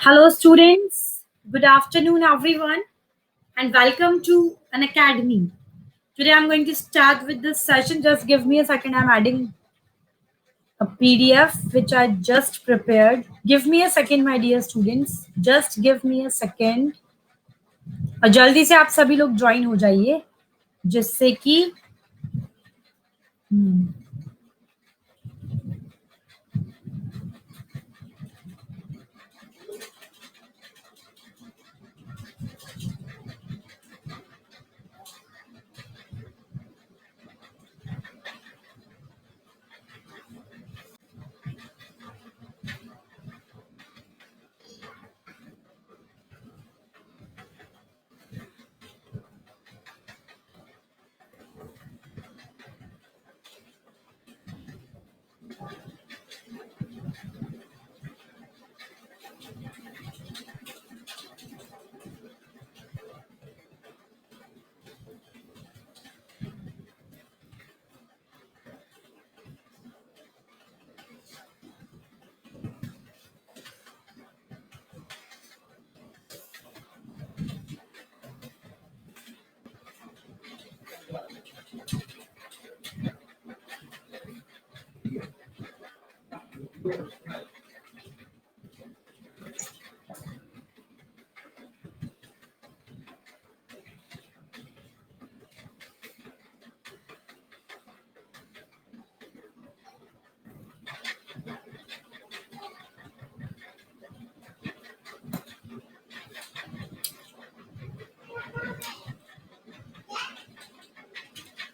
Hello, students. Good afternoon, everyone, and welcome to an academy. Today, I'm going to start with this session. Just give me a second. I'm adding a PDF which I just prepared. Give me a second, my dear students. Just give me a second. और जल्दी से आप सभी लोग join हो जाइए जिससे कि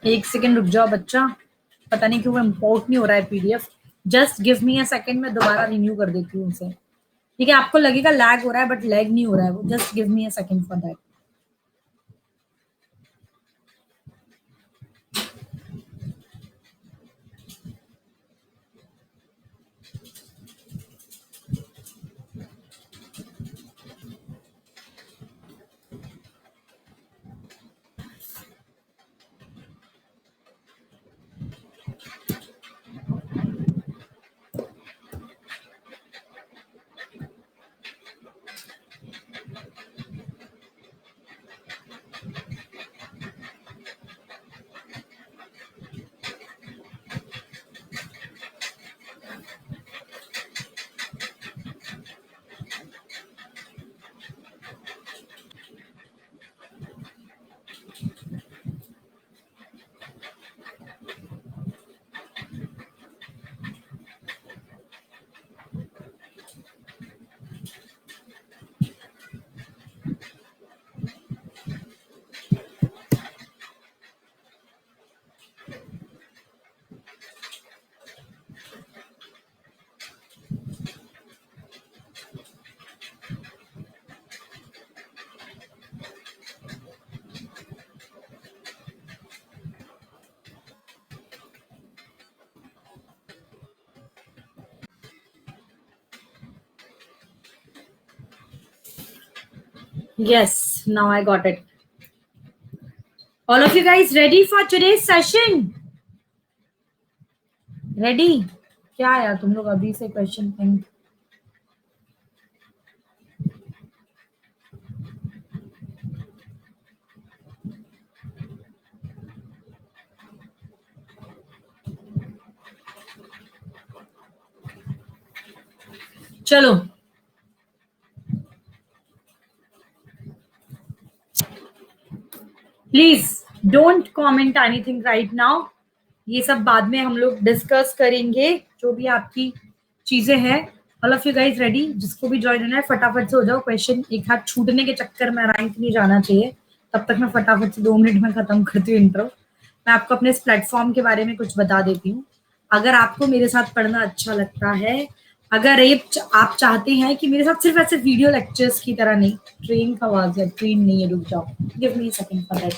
एक सेकेंड रुक जाओ बच्चा, पता नहीं क्यों इम्पोर्ट नहीं हो रहा है PDF. Just give me a second, मैं दोबारा रिन्यू कर देती हूँ उसे. ठीक है, आपको लगेगा लैग हो रहा है बट लैग नहीं हो रहा है वो. Just give me a second for that. Yes, now I got it. All of you guys ready for today's session? Ready? क्या यार तुम लोग अभी से क्वेश्चन थिंक. चलो please don't comment anything right now. ये सब बाद में हम लोग डिस्कस करेंगे जो भी आपकी चीजें हैं. All of you guys ready? जिसको भी ज्वाइन होना है फटाफट से हो जाओ. क्वेश्चन एक हाथ छूटने के चक्कर में रैंक नहीं जाना चाहिए. तब तक मैं फटाफट से 2 मिनट में खत्म करती हूँ इंट्रो. मैं आपको अपने इस प्लेटफॉर्म के बारे में कुछ बता देती हूँ. अगर आपको मेरे साथ पढ़ना अच्छा लगता है, अगर आप चाहते हैं कि मेरे साथ सिर्फ ऐसे वीडियो लेक्चर्स की तरह नहीं, ट्रेन का आवाज है, ट्रेन नहीं है, रुक जाओ, give me second for that.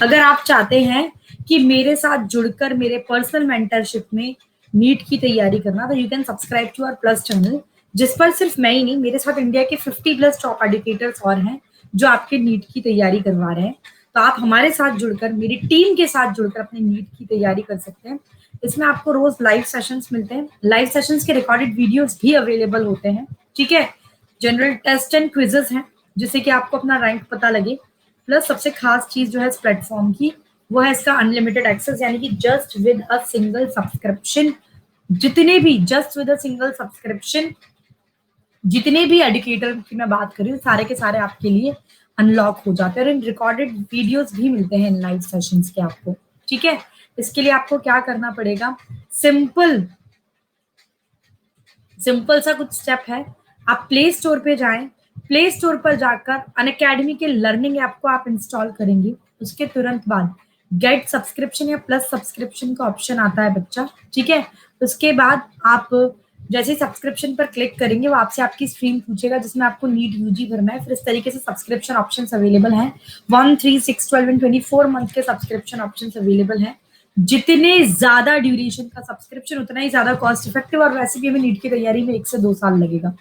अगर आप चाहते हैं कि मेरे साथ जुड़कर मेरे पर्सनल मेंटरशिप में नीट की तैयारी करना, तो you can subscribe to our plus channel, जिस पर सिर्फ मैं ही नहीं, मेरे साथ इंडिया के 50+ टॉप एजुकेटर्स और हैं जो आपके नीट की तैयारी करवा रहे हैं. तो आप हमारे साथ जुड़कर, मेरी टीम के साथ जुड़कर अपने नीट की तैयारी कर सकते हैं. इसमें आपको रोज लाइव सेशंस मिलते हैं. लाइव सेशंस के रिकॉर्डेड वीडियोस भी अवेलेबल होते हैं. ठीक है, जनरल टेस्ट एंड क्विजेस हैं जिससे कि आपको अपना रैंक पता लगे। प्लस सबसे खास चीज जो है इस प्लेटफॉर्म की वो है इसका अनलिमिटेड एक्सेस, यानी कि just with a single subscription जितने भी एडुकेटर की मैं बात कर रही हूँ सारे के सारे आपके लिए अनलॉक हो जाते हैं और इन रिकॉर्डेड वीडियोस भी मिलते हैं इन लाइव सेशंस के आपको। ठीक है, इसके लिए आपको क्या करना पड़ेगा, सिंपल सा कुछ स्टेप है। आप प्ले स्टोर पे जाएं, प्ले स्टोर पर जाकर अनअकैडमी के लर्निंग ऐप को आप इंस्टॉल करेंगे। उसके तुरंत बाद गेट सब्सक्रिप्शन या प्लस सब्सक्रिप्शन का ऑप्शन आता है बच्चा। ठीक है, उसके बाद आप जैसे सब्सक्रिप्शन पर क्लिक करेंगे वो आपसे आपकी स्ट्रीम पूछेगा जिसमें आपको नीट यूजी भरना है। फिर इस तरीके से सब्सक्रिप्शन ऑप्शन अवेलेबल हैं, 1, 3, 6, 12 एंड 24 मंथ के सब्सक्रिप्शन ऑप्शन अवेलेबल हैं। जितने ज्यादा ड्यूरेशन का सब्सक्रिप्शन उतना ही ज्यादा कॉस्ट इफेक्टिव, और वैसे भी हमें नीट की तैयारी में 1 से 2 साल लगेगा।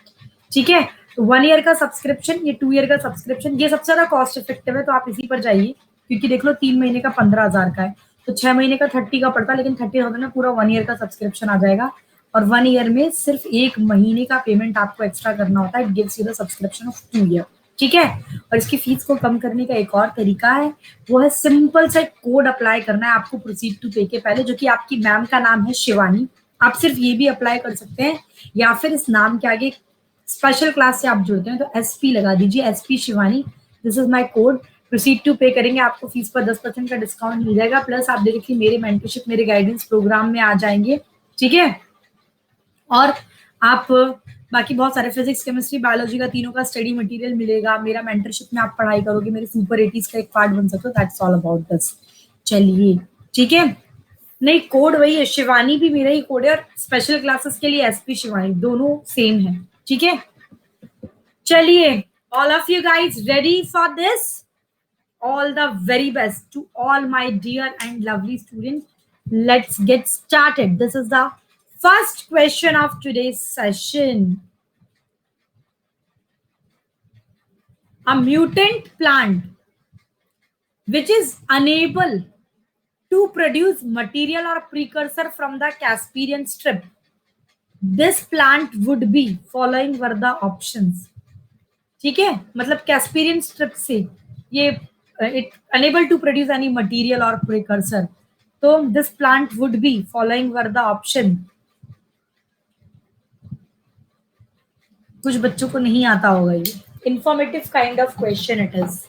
ठीक है, तो 1 ईयर का सब्सक्रिप्शन, ये 2 ईयर का सब्सक्रिप्शन, ये सबसे ज्यादा कॉस्ट इफेक्टिव है, तो आप इसी पर जाइए। क्योंकि देख लो 3 महीने का 15,000 का है, तो 6 महीने का 30 का पड़ता है, लेकिन 30,000 में पूरा 1 ईयर का सब्सक्रिप्शन आ जाएगा। और 1 ईयर में सिर्फ 1 महीने का पेमेंट आपको एक्स्ट्रा करना होता है। It gives you the subscription of 2 year. ठीक है, और इसकी फीस को कम करने का एक और तरीका है, वो है सिंपल सा कोड अप्लाई करना है आपको प्रोसीड टू पे के पहले, जो कि आपकी मैम का नाम है शिवानी। आप सिर्फ ये भी अप्लाई कर सकते हैं, या फिर इस नाम के आगे स्पेशल क्लास से आप जुड़ते हैं तो एसपी लगा दीजिए, SP Shivani, this is my code. Proceed to pay करेंगे, आपको फीस पर 10% का डिस्काउंट मिल जाएगा। प्लस आप देखिए मेरे मेंटरशिप, मेरे गाइडेंस प्रोग्राम में आ जाएंगे। ठीक है, और आप बाकी बहुत सारे फिजिक्स, केमिस्ट्री, बायोलॉजी का तीनों का स्टडी मटेरियल मिलेगा। मेरा मेंटरशिप में आप पढ़ाई करोगे, मेरे सुपर 80s का एक पार्ट बन सकते हो। That's all about this. चलिए, ठीक है, नहीं कोड वही है, शिवानी भी मेरा ही कोड है, और स्पेशल क्लासेस के लिए एसपी शिवानी, दोनों सेम है। ठीक है, चलिए, all of you guys ready for this? All the very best to all my dear and lovely students. Let's get started. This is the first question of today's session. A mutant plant which is unable to produce material or precursor from the Caspian strip. This plant would be following were the options. ठीक है, मतलब कैस्पीरियन strip से ये it unable to produce any material or precursor, so this plant would be following were the option. कुछ बच्चों को नहीं आता होगा, ये informative kind of question it is.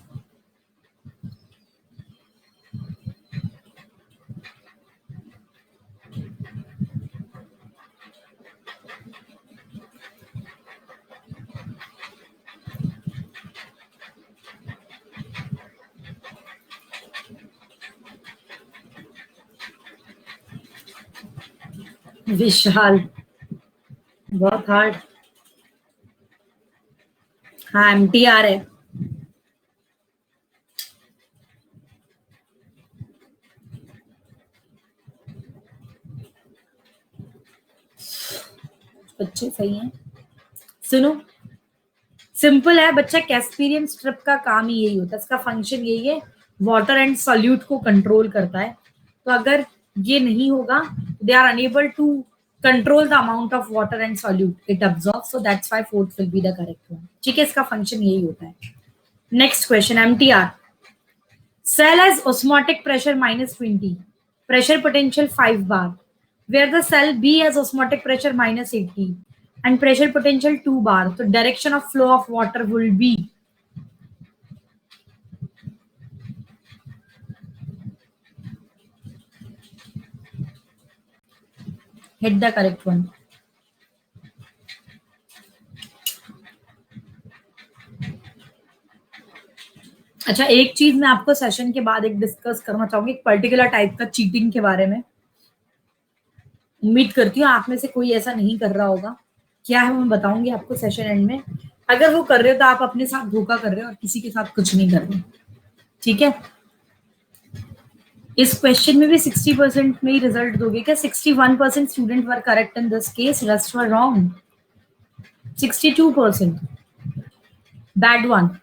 विशाल, बहुत हार्ड। हाँ, एमटीआर है। बच्चे सही हैं, सुनो, सिंपल है बच्चा। कैस्पीरियन स्ट्रिप का काम ही यही होता है, इसका फंक्शन यही है, वाटर एंड सॉल्यूट को कंट्रोल करता है। तो अगर ये नहीं होगा, they are unable to control the amount of water and solute it absorbs, so that's why fourth will be the correct one. ठीक है, इसका फंक्शन यही होता है। Next question, MTR. Cell has osmotic pressure -20, pressure potential 5 bar, where the cell B has osmotic pressure -80 and pressure potential 2 bar. So direction of flow of water will be, hit the correct one. अच्छा, एक चीज मैं आपको session के बाद एक discuss करना चाहूंगी, एक पर्टिकुलर टाइप का चीटिंग के बारे में। उम्मीद करती हूँ आप में से कोई ऐसा नहीं कर रहा होगा। क्या है मैं बताऊंगी आपको सेशन एंड में। अगर वो कर रहे हो तो आप अपने साथ धोखा कर रहे हो और किसी के साथ कुछ नहीं कर रहे। ठीक है, इस क्वेश्चन में भी 60% में ही रिजल्ट दोगे क्या? 61% student were correct in this case, rest were wrong. 62%, bad one.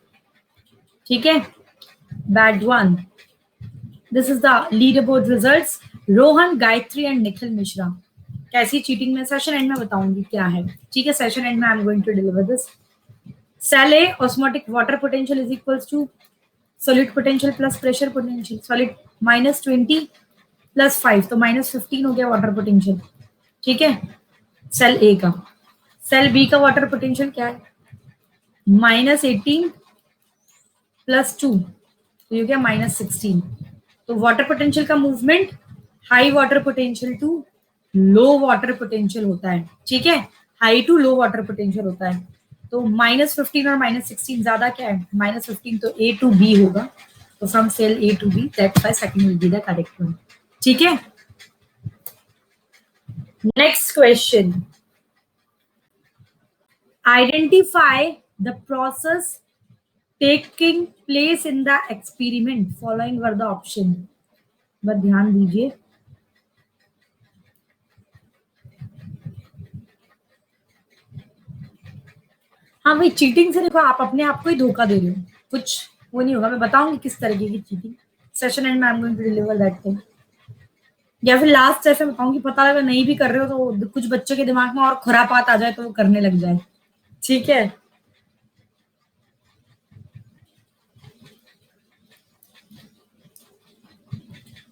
ठीक है, bad one. This is the leader board results, Rohan, Gayatri and Nikhil Mishra. कैसी चीटिंग में सेशन एंड में बताऊंगी क्या है। ठीक है, सेशन एंड में I am going to deliver this. Cell A osmotic water potential is equals to solid potential plus pressure potential, solid -20 + 5 तो -15 हो गया वाटर पोटेंशियल, ठीक है, सेल ए का। सेल बी का वाटर पोटेंशियल क्या है, -18 + 2 तो ये हो गया -16। तो वाटर पोटेंशियल का movement high water potential to low water potential होता है, ठीक है, high to low water potential होता है। तो -15 और -16 ज्यादा क्या है, -15 तो ए टू बी होगा, तो from cell A to B, that's why second will be the correct one, ठीक है। Next question, identify the process taking place in the experiment following were the option, बस ध्यान दीजिए। हाँ भाई, चीटिंग से देखो आप अपने आप को ही धोखा दे रहे हो, कुछ वो नहीं होगा। मैं बताऊंगी किस तरीके की cheating, session end I am going to deliver that thing, या फिर लास्ट सेशन बताऊंगी। पता लगा नहीं भी कर रहे हो तो कुछ बच्चों के दिमाग में और खुरापात आ जाए तो वो करने लग जाए, ठीक है।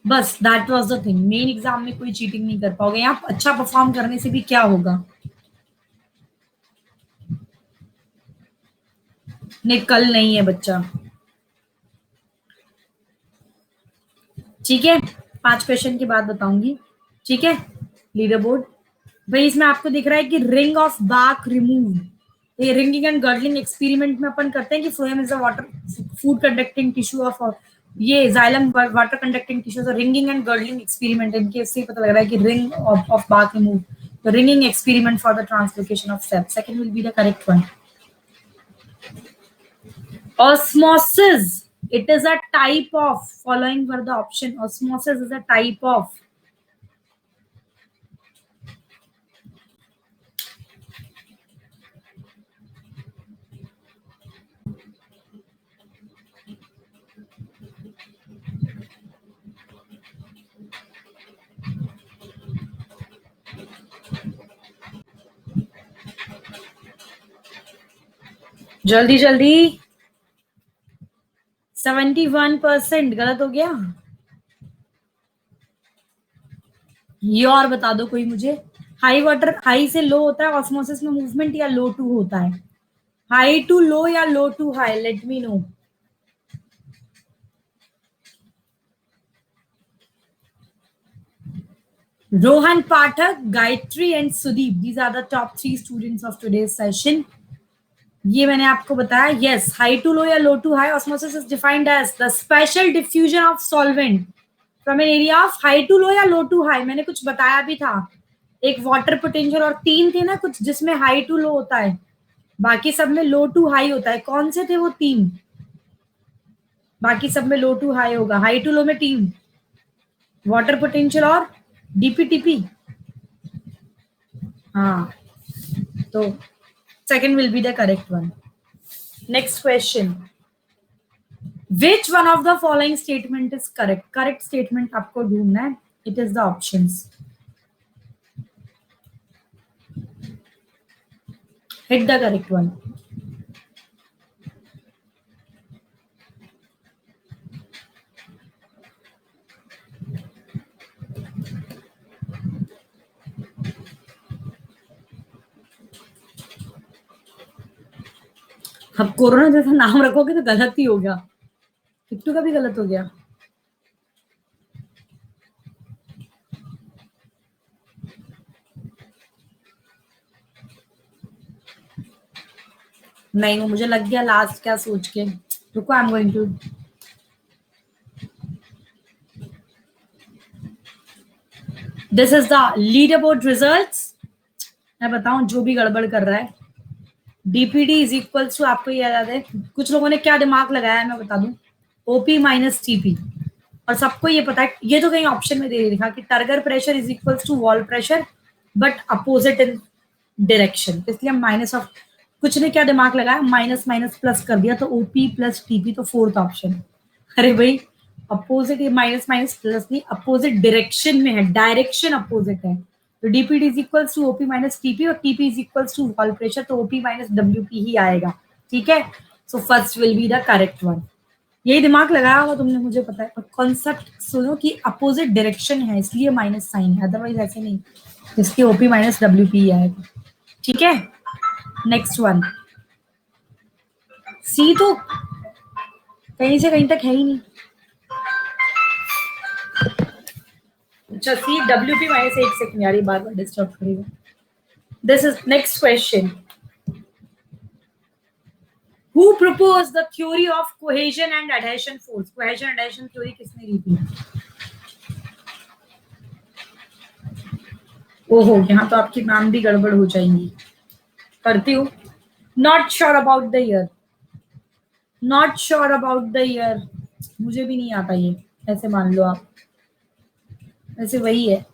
बस that was the thing, main exam में कोई चीटिंग नहीं कर पाओगे। आप अच्छा परफॉर्म करने से भी क्या होगा, नहीं कल नहीं है बच्चा, ठीक है। 5 क्वेश्चन के बाद बताऊंगी, ठीक है। लीडर बोर्ड भाई, इसमें आपको दिख रहा है कि रिंग ऑफ बार्क रिमूव, ये रिंगिंग एंड गर्डलिंग एक्सपेरिमेंट में अपन करते हैं कि phloem is a water food conducting tissue of, ये जाइलम वाटर कंडक्टिंग टिश्यू, तो रिंगिंग एंड गर्डलिंग एक्सपेरिमेंट, इनके इससे पता लग रहा है कि रिंग ऑफ बार्क रिमूव, तो ringing experiment for the translocation of shape, second will be the correct one. Osmosis. It is a type of, following were the option. Osmosis is a type of. जल्दी जल्दी, 71% गलत हो गया। ये और बता दो कोई मुझे, हाई वाटर, हाई से लो होता है ऑस्मोसिस में मूवमेंट या लो टू होता है, हाई टू लो या low to high, let me know. Rohan Pathak, Gayatri and Sudeep, these are the top 3 students of today's session. ये मैंने आपको बताया, यस, हाई टू लो या low to high, osmosis is defined as the special diffusion of solvent from an area of high to low या low to high. मैंने कुछ बताया भी था, एक वाटर पोटेंशियल और 3 थे ना कुछ, जिसमें हाई टू लो होता है, बाकी सब में लो टू हाई होता है। कौन से थे वो 3? बाकी सब में लो टू हाई होगा, हाई टू लो में 3, वाटर पोटेंशियल और डीपीटीपी। हाँ, तो second will be the correct one. Next question, which one of the following statement is correct? Correct statement आपको ढूंढना है, it is the options, hit the correct one. अब corona जैसा नाम रखोगे तो गलत ही होगा, किट्टू का भी गलत हो गया। नहीं, वो मुझे लग गया लास्ट क्या सोच के, रुको, I am going to, this is the leader board results. मैं बताऊं जो भी गड़बड़ कर रहा है, डीपीडी इज इक्वल टू, आपको याद है कुछ लोगों ने क्या दिमाग लगाया है मैं बता दूं, ओपी माइनस टीपी, और सबको ये पता है, ये तो कहीं ऑप्शन में दे लिखा कि turgor pressure is equal to wall pressure but opposite in direction, इसलिए हम माइनस ऑफ, कुछ ने क्या दिमाग लगाया, माइनस माइनस प्लस कर दिया, तो ओपी प्लस टीपी, तो फोर्थ ऑप्शन। अरे भाई, अपोजिट, ये माइनस माइनस प्लस नहीं, अपोजिट डायरेक्शन में है, डायरेक्शन अपोजिट है, तो DPD is equal to OP minus TP, और TP is equal to wall pressure, तो ओपी माइनस डब्ल्यूपी ही आएगा। ठीक है, so first will be the correct one. यही दिमाग लगाया होगा तुमने, मुझे पता है, और कॉन्सेप्ट सुनो कि अपोजिट डायरेक्शन है इसलिए माइनस साइन है, अदरवाइज ऐसे नहीं, इसके ओपी माइनस डब्ल्यू पी आएगा। ठीक है, नेक्स्ट वन। सी तो कहीं से कहीं तक है ही नहीं। अच्छा, सी डब्ल्यू पी माइनस, एक सेकंड यार, ये बार बार डिस्टर्ब करेगा। This is next question. Who proposed the theory of cohesion and adhesion force? Cohesion adhesion theory किसने दी थी? ओहो, यहाँ तो आपकी नाम भी गड़बड़ हो जाएंगी। करती हूँ। Not sure about the year, not sure about the year, मुझे भी नहीं आता ये, ऐसे मान लो आप, ऐसे वही है,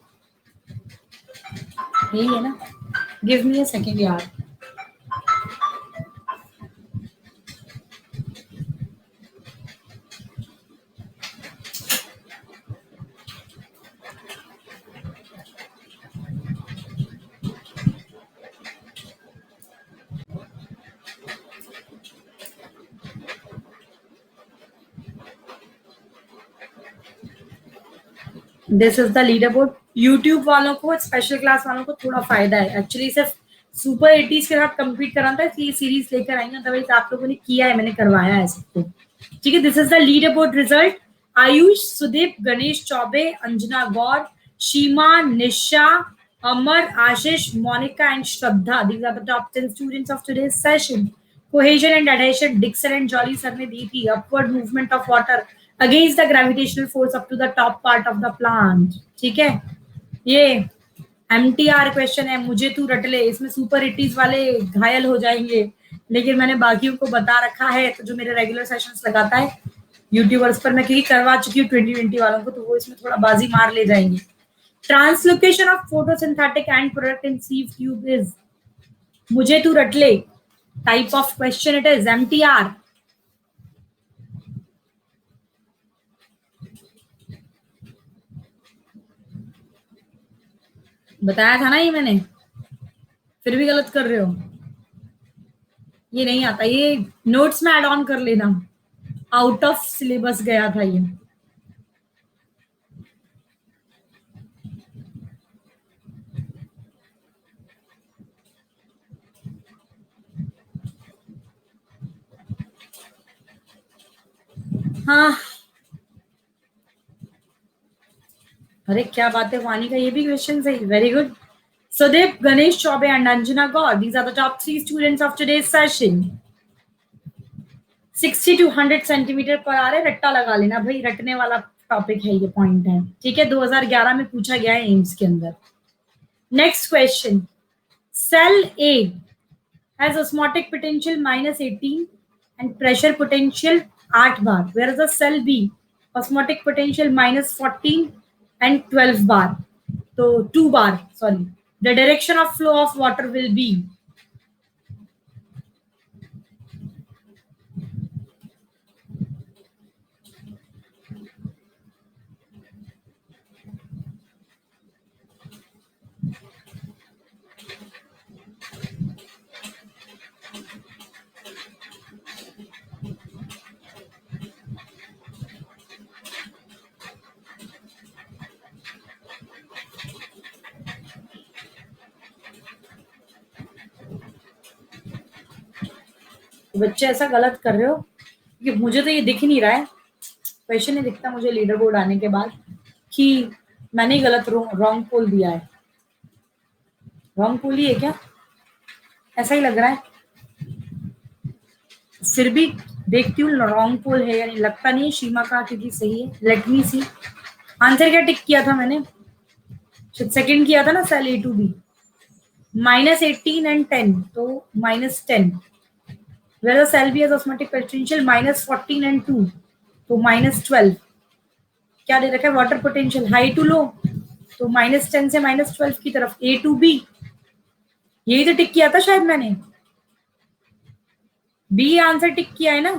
यही है ना। गिव मी अ सेकेंड यार। This is the leader board. YouTube वालों को, स्पेशल क्लास वालों को थोड़ा फायदा है एक्चुअली, सिर्फ सुपर 80s के साथ कम्पीट कराना था, इसलिए सीरीज लेकर आई हूँ, अदरवाइज आप लोगों ने किया है, मैंने करवाया है सबको। ठीक है, this is the leader board result. Ayush, Sudeep, Ganesh Choubey, Anjana Gaur, Sheema, Nisha, Amar, Ashish, Monika and Shraddha, these are the top 10 students of today's session. Cohesion and adhesion Dixon and Joly sir ने दी थी। Upward movement of water against the gravitational force up to the top part of the plant. ठीक है, ये MTR question है, मुझे तू रट ले, इसमें सुपर 80s वाले घायल हो जाएंगे, लेकिन मैंने बाकियों को बता रखा है, तो जो मेरे रेगुलर सेशंस लगाता है यूट्यूबर्स पर, मैं क्योंकि करवा चुकी हूँ 2020 वालों को, तो वो इसमें थोड़ा बाजी मार ले जाएंगे। Translocation of photosynthetic and product in sieve tube is, मुझे तू रट ले type of question, it is MTR. बताया था ना ये मैंने, फिर भी गलत कर रहे हो। ये नहीं आता, ये नोट्स में ऐड ऑन कर लेना, आउट ऑफ सिलेबस गया था ये। हाँ, अरे क्या बात है, वानी का ये भी क्वेश्चन सही, very good. Sudeep, Ganesh Chaube and Anjana Gaur, these are the top 3 students of today's session. 60 to 100 centimetre पर आ रहे, रट्टा लगा लेना भाई, रटने वाला टॉपिक है, ये पॉइंट है। ठीक है, 2011 में पूछा गया है एम्स के अंदर। Next question. Cell A has osmotic potential -18 and pressure potential 8 bar, whereas the cell B osmotic potential -14 and 12 bar, so 2 bar, sorry, the direction of flow of water will be। बच्चे ऐसा गलत कर रहे हो कि मुझे तो ये दिख ही नहीं रहा है, क्वेश्चन नहीं दिखता मुझे लीडर बोर्ड आने के बाद कि मैंने गलत रॉन्ग पोल दिया है। रॉन्ग पोल ही है क्या, ऐसा ही लग रहा है, फिर भी देखती हूँ रॉन्ग पोल है या नहीं, लगता नहीं है शीमा का, क्योंकि सही है। लेट मी सी, आंसर क्या टिक किया था मैंने, सेकंड किया था ना, cell A to B -18 and 10, तो -10, whereas cell B has osmotic potential -14 and 2, तो -12। क्या दे रखा है, वाटर पोटेंशियल हाई टू लो, तो -10 से -12 की तरफ, ए टू बी, यही तो टिक किया था शायद मैंने, बी आंसर टिक किया है ना,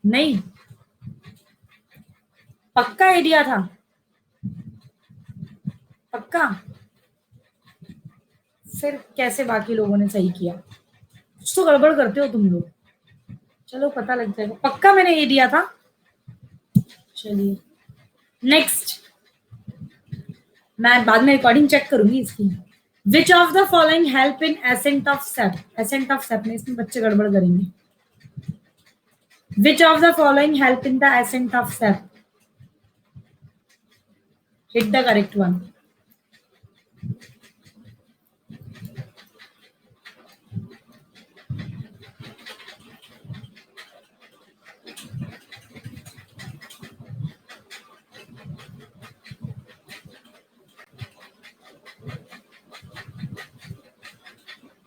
नहीं पक्का ए दिया था, पक्का, फिर कैसे बाकी लोगों ने सही किया। कुछ तो गड़बड़ करते हो तुम लोग। चलो पता लग जाएगा, पक्का मैंने ये दिया था। चलिए नेक्स्ट, मैं बाद में रिकॉर्डिंग चेक करूंगी इसकी। Which of the following help in ascent of sap, ascent of sap में इसमें बच्चे गड़बड़ करेंगे। Which of the following help in the ascent of sap, hit the correct one.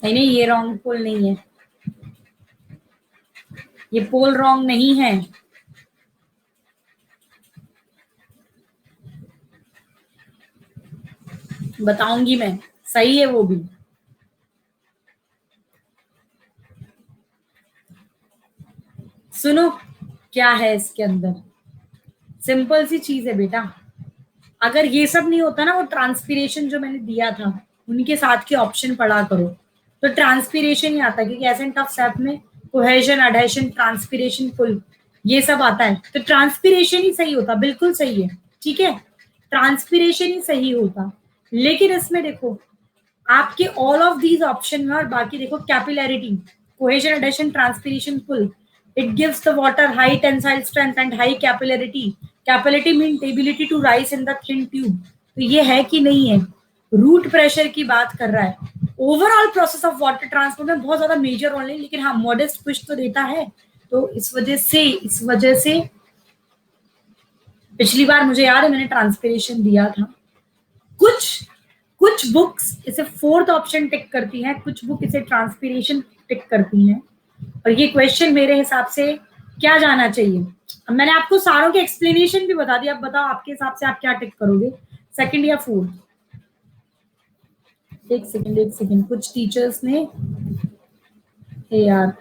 नहीं नहीं, ये रॉन्ग पोल नहीं है, ये पोल रॉन्ग नहीं है। बताऊंगी मैं, सही है वो भी। सुनो क्या है इसके अंदर, सिंपल सी चीज है बेटा। अगर ये सब नहीं होता ना, वो ट्रांसपीरेशन जो मैंने दिया था उनके साथ के ऑप्शन पढ़ा करो, तो ट्रांसपीरेशन ही आता है, क्योंकि एसेंट ऑफ सेप में कोहेजन, एडहेशन, ट्रांसपीरेशन, पुल, ये सब आता है। तो ट्रांसपीरेशन ही सही होता, बिल्कुल सही है, ठीक है, ट्रांसपीरेशन ही सही होता। लेकिन इसमें देखो आपके ऑल ऑफ दीज ऑप्शन में, और बाकी देखो capillarity, cohesion, adhesion, transpiration, pull, it gives the water high tensile strength and high capillarity. Capillarity means ability to rise in the thin tube. तो ये है कि नहीं है, रूट प्रेशर की बात कर रहा है। Overall process of water transport में बहुत ज्यादा मेजर रोल नहीं, लेकिन हाँ मॉडेस्ट पुश तो देता है। तो इस वजह से पिछली बार मुझे याद है मैंने ट्रांसपिरेशन दिया था। कुछ बुक्स इसे फोर्थ ऑप्शन टिक करती हैं, कुछ बुक इसे ट्रांसपिरेशन टिक करती हैं। और ये क्वेश्चन मेरे हिसाब से क्या जाना चाहिए, अब मैंने आपको सारों के एक्सप्लेनेशन भी बता दिया। अब बताओ आपके हिसाब से आप क्या टिक करोगे, सेकंड या फोर्थ? एक सेकंड, कुछ टीचर्स ने यार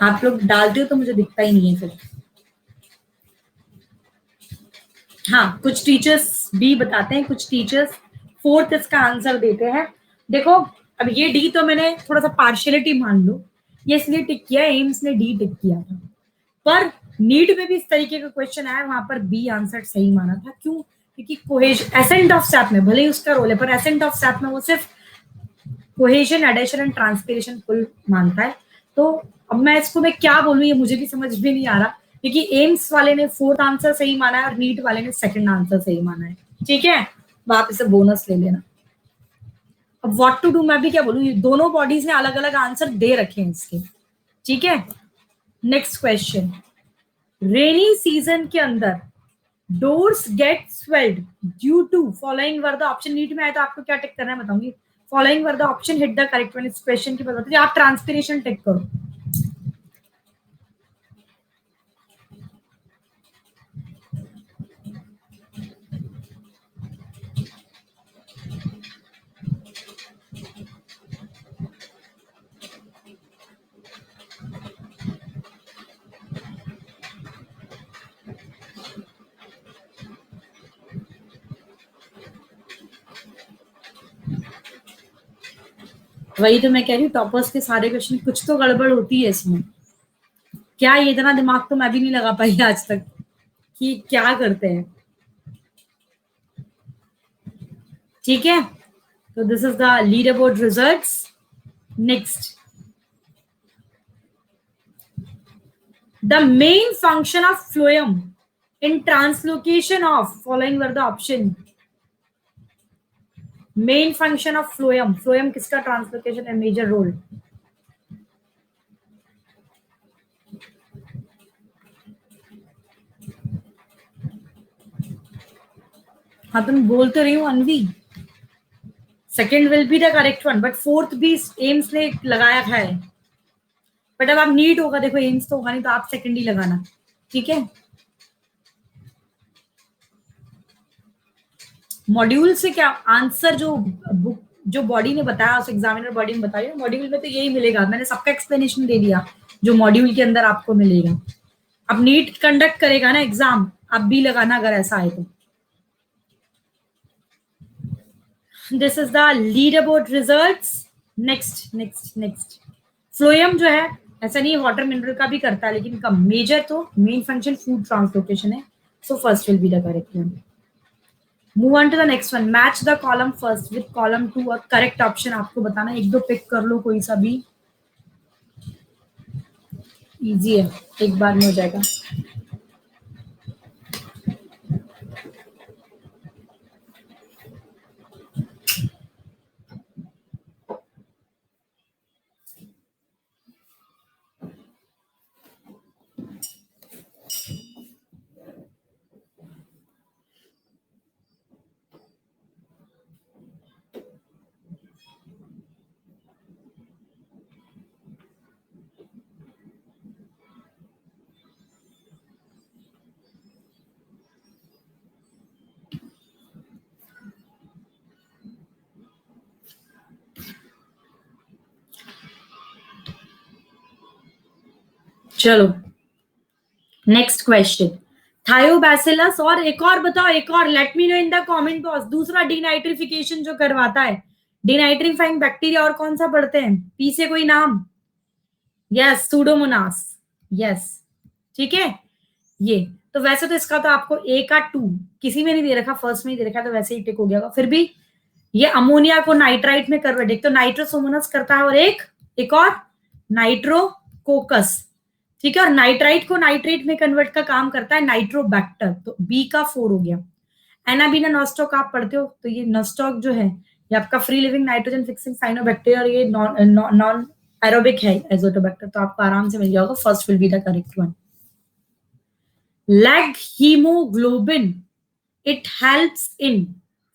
आप लोग डालते हो तो मुझे दिखता ही नहीं है फिर। हाँ कुछ टीचर्स बी बताते हैं, कुछ टीचर्स फोर्थ इसका आंसर देते हैं। देखो अब ये डी तो मैंने थोड़ा सा पार्शियलिटी मान लो, ये इसलिए टिक किया, एम्स ने डी टिक किया था, पर नीट में भी इस तरीके का क्वेश्चन आया, वहां पर बी आंसर सही माना था। क्यों? क्योंकि कोहेजन एसेंट ऑफ सैप में भले ही उसका रोल है, पर एसेंट ऑफ सैप में वो सिर्फ कोहेजन, एडेशन एंड ट्रांसपिरेशन कुल मानता है। तो अब मैं इसको मैं क्या बोलूं, ये मुझे भी समझ में नहीं आ रहा, क्योंकि एम्स वाले ने फोर्थ आंसर सही माना है और नीट वाले ने सेकंड आंसर सही माना है, ठीक है, आप इसे बोनस ले लेना। अब व्हाट टू डू मैं भी क्या बोलूं, दोनों बॉडीज ने अलग अलग आंसर दे रखे हैं इसके, ठीक है। नेक्स्ट क्वेश्चन, रेनी सीजन के अंदर doors get swelled due to following were the option. NEET में आए तो आपको क्या टिक करना है बताऊंगी, following were the option, hit the correct one. इस क्वेश्चन की बताते हैं, आप ट्रांसपिरेशन टिक करो। वही तो मैं कह रही हूँ, टॉपर्स के सारे क्वेश्चन कुछ तो गड़बड़ होती है इसमें। क्या ये इतना दिमाग तो मैं भी नहीं लगा पाई आज तक कि क्या करते हैं, ठीक है। तो this is the leader board results. Next, the main function of phloem in translocation of following were the option. Main function of phloem, phloem किसका ट्रांसलोकेशन है, मेजर रोल। हाँ तुम बोल तो रही हूँ Anvi, second will be the correct one, but fourth भी एम्स ने लगाया है। बट अब आप नीट होगा, देखो एम्स तो होगा नहीं, तो आप सेकेंड ही लगाना, ठीक है। मॉड्यूल से क्या आंसर, जो बुक जो बॉडी ने बताया, उस एग्जामिनर बॉडी में बताया, मॉड्यूल में तो यही मिलेगा। मैंने सबका एक्सप्लेनेशन दे दिया जो मॉड्यूल के अंदर आपको मिलेगा। अब नीट कंडक्ट करेगा ना एग्जाम, आप बी लगाना अगर ऐसा आए तो। This is the lead about results. Next next next. Phloem जो है ऐसा नहीं, वाटर मिनरल का भी करता है लेकिन कम। मेजर तो मेन फंक्शन फूड ट्रांसलोकेशन है, so first will be the correct one. Move on to the next one. Match the column first with column two और करेक्ट ऑप्शन आपको बताना। एक दो पिक कर लो कोई सा भी, इजी है, एक बार में हो जाएगा। चलो नेक्स्ट क्वेश्चन। थायोबैसिलस और एक और बताओ, एक और late me no in the comment box. दूसरा डिनाइट्रिफिकेशन जो करवाता है, डिनाइट्रीफाइंग बैक्टीरिया, और कौन सा पढ़ते हैं? पी से कोई नाम? Yes, Pseudomonas. यस, ठीक है। ये तो वैसे तो इसका तो आपको ए का 2 किसी में नहीं दे रखा, फर्स्ट में ही दे रखा, तो वैसे ही टिक हो गया। फिर भी ये अमोनिया को नाइट्राइट में कन्वर्ट, एक तो नाइट्रोसोमोनस करता है और एक और नाइट्रोकोकस, ठीक है। और नाइट्राइट को नाइट्रेट में कन्वर्ट का काम करता है नाइट्रोबैक्टर, तो बी का 4 हो गया। एनाबीना नॉस्टॉक आप पढ़ते हो, तो ये नॉस्टॉक जो है ये आपका free living nitrogen fixing cyanobacteria, और ये नॉन एरोबिक है एजोटोबैक्टर, तो आपको आराम से मिल जाएगा। First will be the correct one. leg hemoglobin, it helps in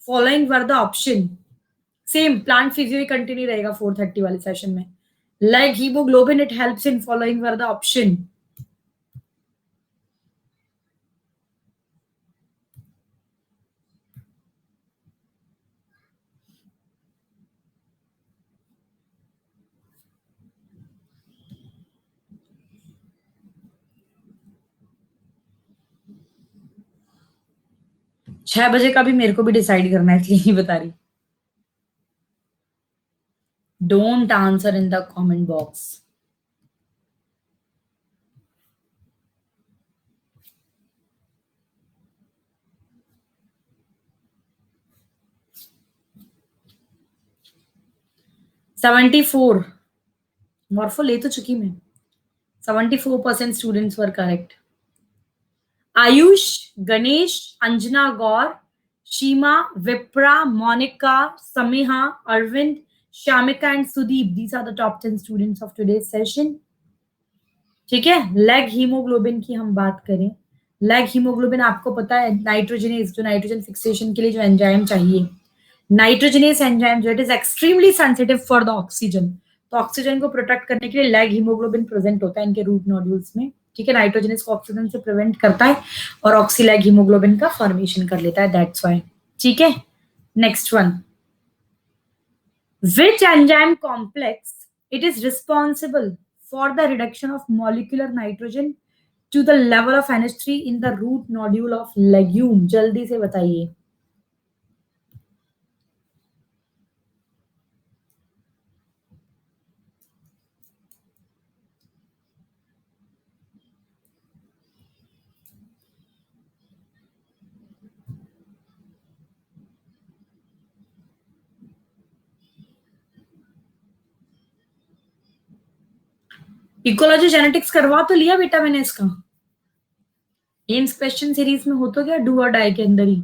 following were the option। Same plant physio he continue रहेगा 4:30 वाले सेशन में। leg hemoglobin, it helps in following were the option। छह बजे का भी मेरे को भी डिसाइड करना है, इसलिए नहीं बता रही। Don't answer in the comment box. $74 मॉर्फो ले तो चुकी मैं। 74% students were correct. Ayush, Ganesh, Anjana Gaur, Sheema, Vipra, Monika, Samiha, Arvind, Shamika and Sudeep, these are the top 10 students of today's session. ठीक है, लेग हीमोग्लोबिन की हम बात करें। लेग हीमोग्लोबिन आपको पता है नाइट्रोजनेज, जो नाइट्रोजन फिक्सेशन के लिए जो एंजाइम चाहिए, नाइट्रोजनेस एंजाइम जो it is extremely sensitive for the oxygen, तो ऑक्सीजन को प्रोटेक्ट करने के लिए लेग हीमोग्लोबिन प्रेजेंट होता है इनके रूट नोड्यूल्स में। ठीक है, नाइट्रोजनेस को ऑक्सीजन से प्रिवेंट करता है और ऑक्सीलैग हीमोग्लोबिन का फॉर्मेशन कर लेता है, दैट्स व्हाई। ठीक है, next one. Which enzyme complex it is responsible for the reduction of molecular nitrogen to the level of NH3 in the root nodule of legume? जल्दी से बताइए। इकोलॉजी जेनेटिक्स करवा तो लिया बेटा मैंने इसका। एम्स क्वेश्चन सीरीज में हो तो क्या डू और डाई के अंदर ही?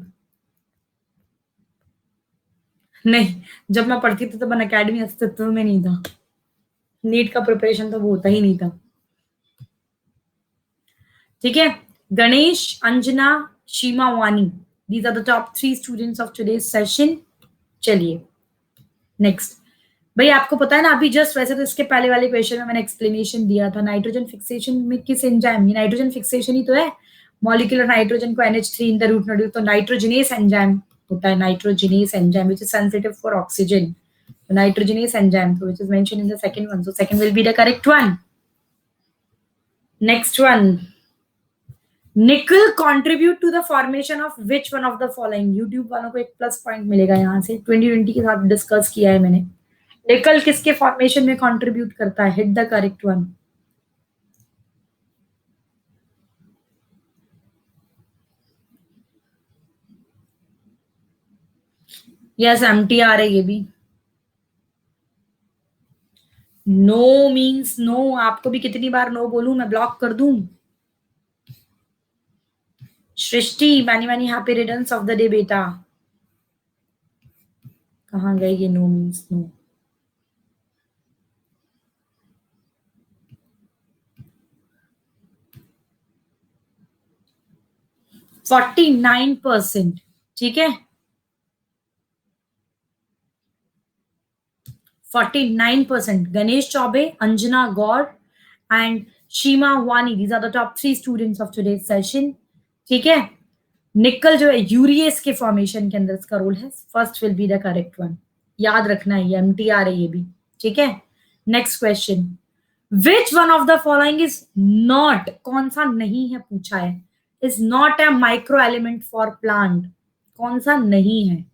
नहीं, जब मैं पढ़ती थी तो अन अकेडमी अस्तित्व में नहीं था। नीट का प्रिपरेशन तो वो होता ही नहीं था। ठीक है, गणेश, अंजना, शीमा, वानी, these are the top 3 students of today's session. चलिए नेक्स्ट। भाई आपको पता है ना, अभी जस्ट वैसे तो इसके पहले वाले क्वेश्चन में मैंने एक्सप्लेनेशन दिया था नाइट्रोजन फिक्सेशन में किस एंजाइम, ये नाइट्रोजन फिक्सेशन ही तो है, मॉलिक्यूलर नाइट्रोजन को NH3 in the root nodule, तो नाइट्रोजनेस एंजाइम होता है, nitrogenase enzyme which is sensitive for oxygen, nitrogenase enzyme which is mentioned in the second one, so second will be the correct one. Next one, nickel contribute to the formation of which one of the following. YouTube वालों को एक plus point मिलेगा यहाँ से, 2020 के साथ discuss किया है मैंने। निकल किसके फॉर्मेशन में कंट्रीब्यूट करता है? Hit the correct one. Yes, empty आ रही है ये भी। No means no. आपको भी कितनी बार नो बोलूं, मैं ब्लॉक कर दूं? Srishti, many many happy returns of the day बेटा। कहाँ गए ये नो मीन्स नो? 49%। ठीक है, 49%। गणेश चौबे, अंजना गौर एंड शीमा वानी, these are the top 3 students of today's session. ठीक है, निकल जो है यूरियस के फॉर्मेशन के अंदर इसका रोल है। First will be the correct one. याद रखना है, ये एमटीआर है ये भी। ठीक है, next question. Which one of the following is not, कौन सा नहीं है पूछा है, is not a micro element for plant. कौन सा नहीं है?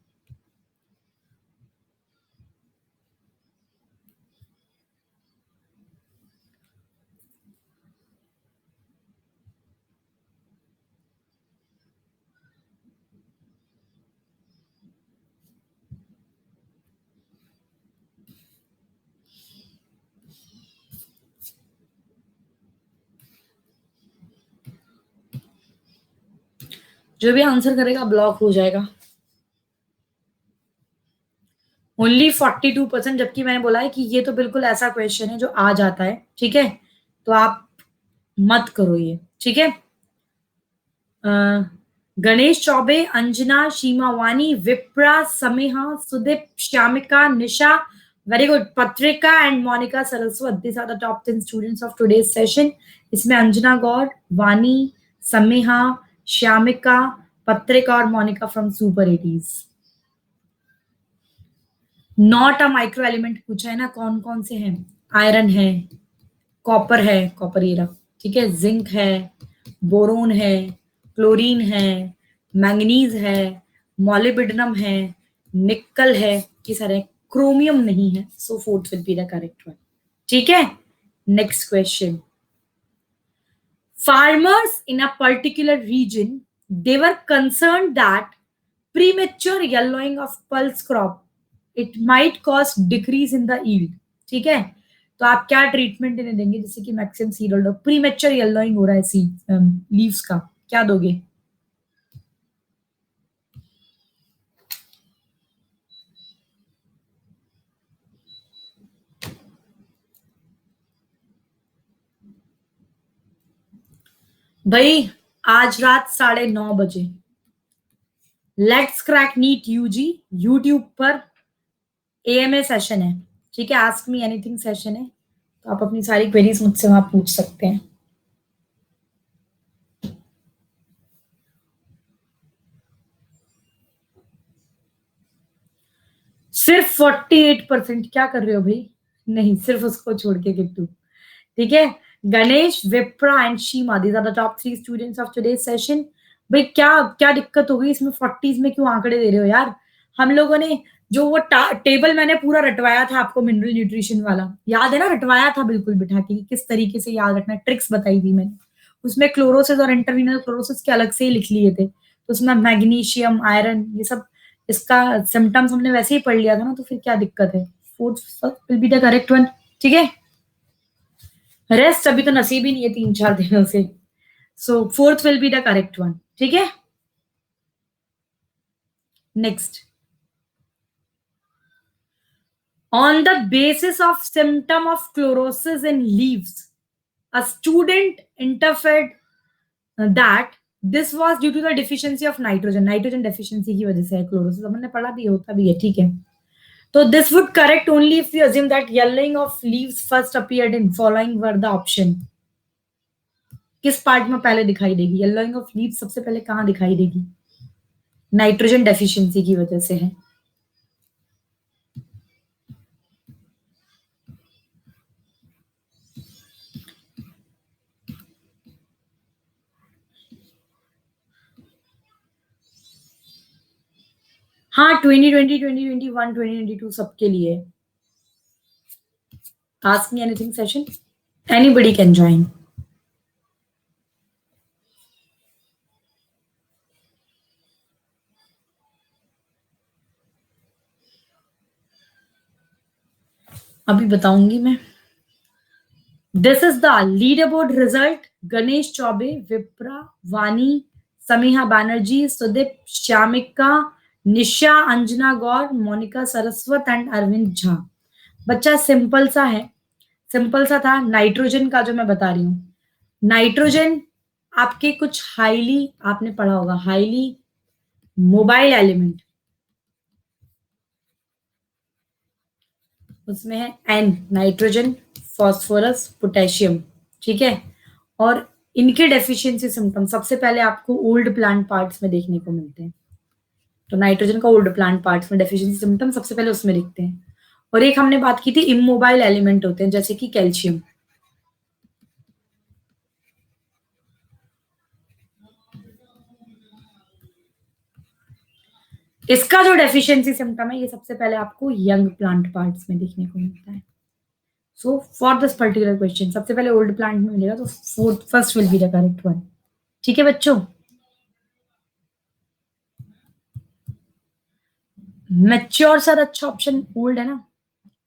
जो भी आंसर करेगा ब्लॉक हो जाएगा। ओनली 42%, जबकि मैंने बोला है कि ये तो बिल्कुल ऐसा क्वेश्चन है जो आ जाता है। ठीक है, तो आप मत करो ये। ठीक है, अ, Ganesh Choubey, Anjana, Sheema Wani, Vipra, समेहा, Sudeep, श्यामिका, Nisha, very good, Patrika and Monika Saraswat, this are the top 10 students of today's session. इसमें अंजना गौर, वानी, समेहा, श्यामिका, पत्रिका और Monika from super 80s। Not a micro element पूछा है ना, कौन कौन से हैं? आयरन है, कॉपर है, कॉपर ये रहा। ठीक है, जिंक है, बोरोन है, क्लोरीन है, मैंगनीज है, मॉलिब्डेनम है, निकल है, ये सारे। क्रोमियम नहीं है, so fourth will be the correct one. ठीक है, next question. Farmers in a particular region, they were concerned that premature yellowing of pulse crop, it might cause decrease in the yield। ठीक है, तो आप क्या treatment इन्हें देंगे जिससे कि maximum seed hold? Premature yellowing हो रहा है सीड लीव्स का, क्या दोगे? भाई आज रात 9:30 बजे let's crack NEET UG YouTube पर एएमए सेशन है। ठीक है, आस्क मी एनीथिंग सेशन है, तो आप अपनी सारी क्वेरीज मुझसे वहां पूछ सकते हैं। सिर्फ 48%? क्या कर रहे हो भाई? नहीं, सिर्फ उसको छोड़ के किट्टू। ठीक है, Ganesh, Vipra and Sheema, these are the top 3 students of today's session. भाई क्या क्या दिक्कत हो गई इसमें? 40s में क्यों आंकड़े दे रहे हो यार? हम लोगों ने जो वो टेबल मैंने पूरा रटवाया था आपको, मिनरल न्यूट्रिशन वाला, याद है ना? रटवाया था बिल्कुल बिठा के, किस तरीके से याद रखना, ट्रिक्स बताई थी मैंने। उसमें क्लोरोसिस और इंटरवीनल क्लोरोसिस के अलग से ही लिख लिए थे, तो उसमें मैग्नीशियम, आयरन, ये सब इसका सिम्टम्स हमने वैसे ही पढ़ लिया था ना, तो फिर क्या दिक्कत है? Fourth will be the correct one. ठीक है, रेस्ट अभी तो नसीब ही नहीं है 3-4 दिनों से, so fourth will be the correct one. ठीक है, next. On the basis of symptom of chlorosis in leaves, a student inferred that this was due to the deficiency of nitrogen. Nitrogen deficiency की वजह से है chlorosis, हमने पढ़ा भी है, होता भी है। ठीक है, तो this would correct only if you assume that yellowing of leaves first appeared in following were the option. किस पार्ट में पहले दिखाई देगी येलोइंग ऑफ लीव्स? सबसे पहले कहां दिखाई देगी? नाइट्रोजन डेफिशिएंसी की वजह से है। हाँ 2020, 2021, 2022 सबके लिए. Ask me anything session. Anybody can join. अभी बताऊंगी मैं. This is the leaderboard result. Ganesh Chaube, Vipra, Vani, Samiha Banerjee, Sudip, Shamika, Nisha, Anjana Gaur, Monika Saraswat and Arvind Jha. बच्चा सिंपल सा है, सिंपल सा था. नाइट्रोजन का जो मैं बता रही हूँ, नाइट्रोजन आपके कुछ हाईली, आपने पढ़ा होगा, हाईली मोबाइल एलिमेंट, उसमें है एन, नाइट्रोजन, फास्फोरस, पोटेशियम. ठीक है. और इनके डेफिशिएंसी सिम्टम सबसे पहले आपको ओल्ड प्लांट पार्ट्स में देखने को मिलते हैं. तो नाइट्रोजन का ओल्ड प्लांट पार्ट्स में डेफिशिएंसी सिम्टम सबसे पहले उसमें दिखते हैं. और एक हमने बात की थी इमोबाइल एलिमेंट होते हैं जैसे कि कैल्शियम. इसका जो डेफिशिएंसी सिम्टम है ये सबसे पहले आपको यंग प्लांट पार्ट्स में देखने को मिलता है. So for this particular question सबसे पहले ओल्ड प्लांट में मिलेगा, तो first will be the correct one. ठीक है बच्चों. मैच्योर सर अच्छा ऑप्शन ओल्ड है ना.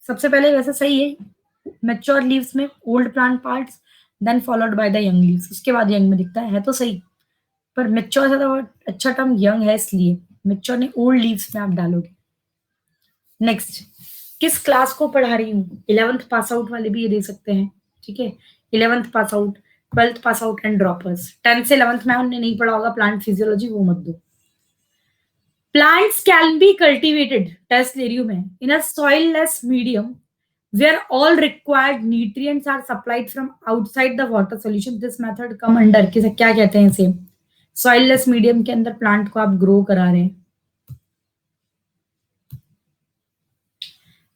सबसे पहले वैसे सही है, मैच्योर लीव्स में old plant parts, then followed by the young leaves, उसके बाद यंग में दिखता है तो सही. पर मैच्योर से तो अच्छा टर्म यंग है, इसलिए मैच्योर ने ओल्ड लीव्स में आप डालोगे. नेक्स्ट, किस क्लास को पढ़ा रही हूँ. 11th पास आउट वाले भी ये दे सकते हैं. ठीक है. 11th pass out, 12th pass out and droppers. 10th से 11th में उन्हें नहीं पढ़ा होगा प्लांट फिजियोलॉजी, वो मत दो. Plants can be cultivated, test ले रही हूं मैं, in a soilless medium where all required nutrients are supplied from outside the water solution. This method come under किसे क्या कहते हैं इसे. soilless medium के अंदर प्लांट को आप ग्रो करा रहे हैं.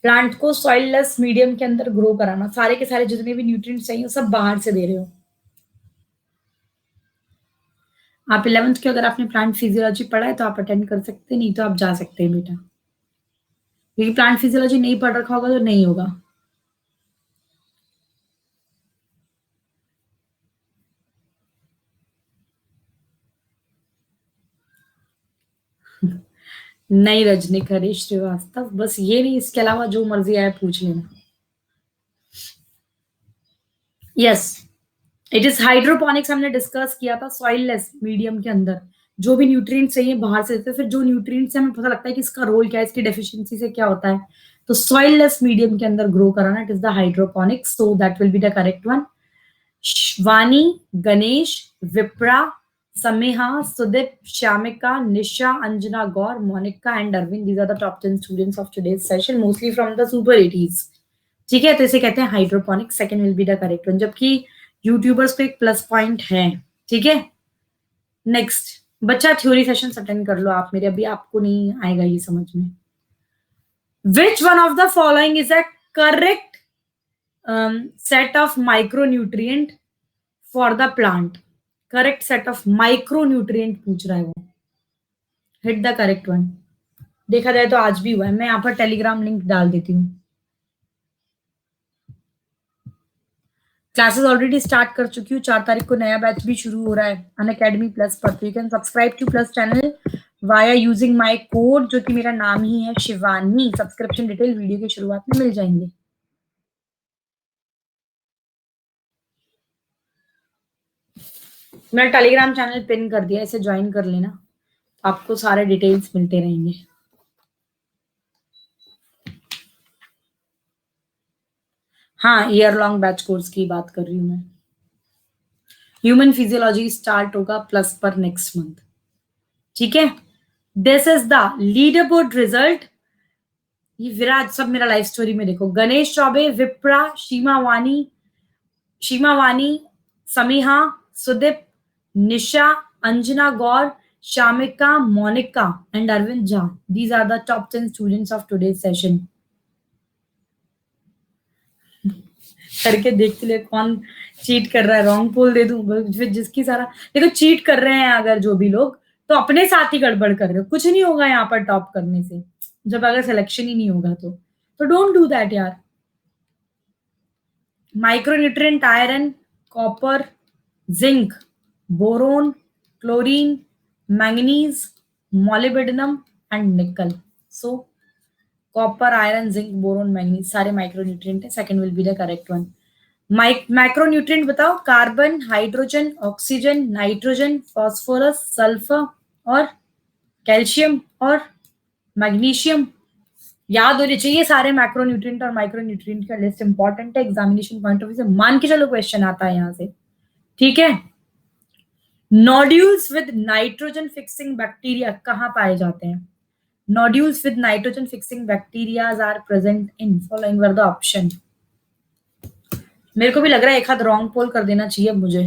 प्लांट को सॉइललेस मीडियम के अंदर ग्रो कराना, सारे के सारे जितने भी न्यूट्रिएंट्स चाहिए सब बाहर से दे रहे हो. आप 11th के अगर आपने प्लांट फिजियोलॉजी पढ़ा है तो आप अटेंड कर सकते हैं, नहीं तो आप जा सकते हैं बेटा. क्योंकि प्लांट फिजियोलॉजी नहीं पढ़ रखा होगा तो नहीं होगा. नहीं रजनीक, हरीश श्रीवास्तव, बस ये नहीं, इसके अलावा जो मर्जी आए पूछ लेना. Yes, it is hydroponics. हमने डिस्कस किया था सॉइललेस मीडियम के अंदर जो भी न्यूट्रिएंट्स चाहिए बाहर से देते हैं. फिर जो न्यूट्रिएंट्स हमें पता लगता है कि इसका रोल क्या है, इसकी डेफिशिएंसी से क्या होता है, तो सॉइललेस मीडियम के अंदर ग्रो कराना, it is the hydroponics. So that will be the correct one. Wani, Ganesh, Vipra, समेहा, Sudeep, श्यामिका, Nisha, Anjana Gaur, Monika and Arvind. These are the top 10 students of today's session, mostly from the super 80s. ठीक है. तो इसे कहते हैं hydroponics. Second will be the correct one, जबकि YouTubers को एक plus point है. ठीक है. नेक्स्ट बच्चा, थ्योरी सेशन अटेंड कर लो आप मेरे, अभी आपको नहीं आएगा ये समझ में. विच one of the following is a correct set of micronutrient for the plant. Correct set of micronutrient पूछ रहा है वो. Hit the correct one. देखा जाए तो आज भी हुआ है. मैं यहाँ पर टेलीग्राम लिंक डाल देती हूँ. क्लासेस ऑलरेडी स्टार्ट कर चुकी हूँ. 4 तारीख को नया बैच भी शुरू हो रहा है अनअकैडमी प्लस पर. तो you can subscribe two plus channel via using my code, जो कि मेरा नाम ही है शिवानी. सब्सक्रिप्शन डिटेल वीडियो की शुरुआत में मिल जाएंगे. मैंने टेलीग्राम चैनल पिन कर दिया, इसे ज्वाइन कर लेना, आपको सारे डिटेल्स मिलते रहेंगे. हाँ, ईयर लॉन्ग बैच कोर्स की बात कर रही हूँ मैं. ह्यूमन फिजियोलॉजी स्टार्ट होगा प्लस पर नेक्स्ट मंथ. ठीक है. This is the leader board result. ये विराज सब मेरा लाइफ स्टोरी में देखो. Ganesh Choubey, Vipra, Sheema Wani, Samiha, Sudeep, Nisha, Anjana Gaur, Shamika, Monika and Arvind Jha. These are the top 10 students of today's session. करके देखते ले कौन चीट कर रहा है. रॉन्ग पोल दे दूं फिर जिसकी सारा. देखो चीट कर रहे हैं अगर जो भी लोग, तो अपने साथ ही गड़बड़ कर रहे हो, कुछ नहीं होगा यहाँ पर टॉप करने से जब अगर सिलेक्शन ही नहीं होगा तो डोंट डू दैट यार। Micronutrient iron, copper, zinc, boron, chlorine, manganese, molybdenum and nickel. So copper, iron, zinc, boron, manganese सारे माइक्रोन्यूट्रिएंट है। Second will be the correct one. Macronutrient बताओ। Carbon, hydrogen, oxygen, nitrogen, phosphorus, sulphur और calcium और magnesium. याद होने चाहिए सारे macronutrient और माइक्रोन्यूट्रिएंट का लिस्ट इंपॉर्टेंट है एग्जामिनेशन पॉइंट ऑफ व्यू से, मान के चलो क्वेश्चन आता है यहां से। ठीक है। Nodules with nitrogen fixing bacteria कहाँ पाए जाते हैं? Nodules with nitrogen fixing bacterias are present in following were the option. मेरे को भी लग रहा है एक हाथ रॉन्ग पोल कर देना चाहिए अब मुझे।